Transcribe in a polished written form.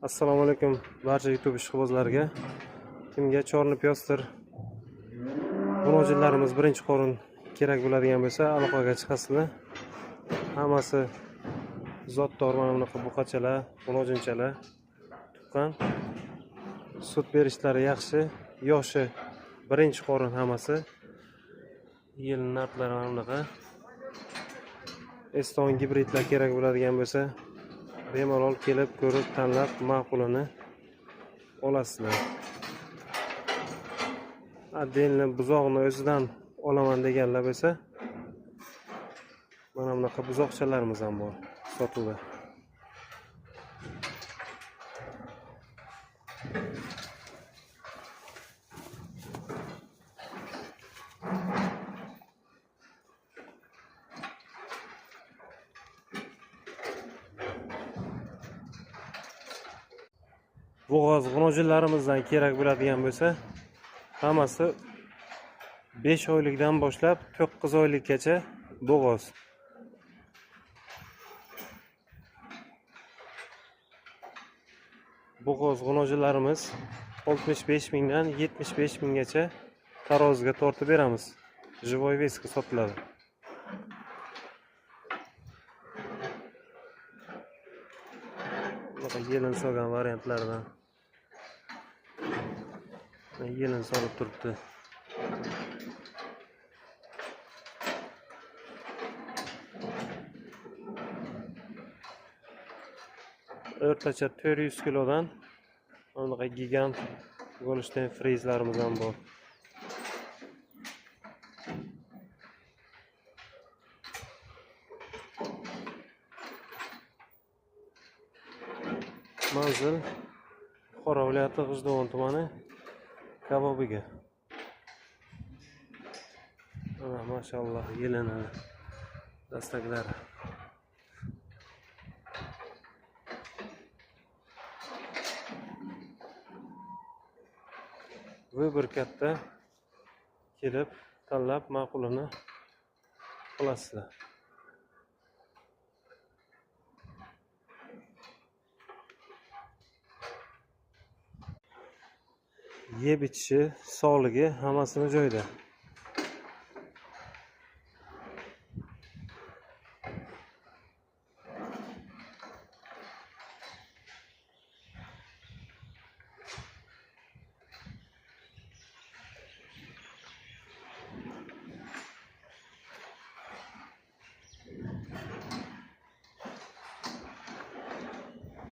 Assalomu alaykum barcha YouTube ishqibozlariga. Kimga chorli piyostir murojaatlarimiz birinchi qorin kerak bo'ladigan bo'lsa, aloqaga chiqasizlar. Hammasi zotdor mana bunaqa buqachalar, murojaatchalar tuqqan. Sut berishlari yaxshi, yoshi birinchi qorin hammasi. Yil narxlari mana bunaqa. Eston gibridlar kerak bo'ladigan bo'lsa, bemalol kelib ko'rib tanlab ma'qulini olasizlar. Отдельно buzoqni o'zidan olaman deganlar bo'lsa, mana bunaqa buzoqchalarimiz ham bor sotuvda. Bo'g'oz g'unojinlarimizdan kerak bo'ladigan bo'lsa, hammasi 5 oylikdan boshlab 9 oylikgacha bo'g'oz. Bo'g'oz g'unojinlarimiz 65 mingdan 75 minggacha taroziga tortib beramiz. Живой весga sotiladi. Mana yelin solgan variantlardan. Yelin solib turibdi. O'rtacha 400 kilodan bunaqa gigant Golstein frizlarimiz ham bor. Manzil Buxoro viloyati G'ijduvon tumani Kabobiga. Mana mashalloh yelini dastaklari. Bir katta kelib tanlab ma'qulini olasizlar. Yeb ichishi, sog'ligi hammasini joyida.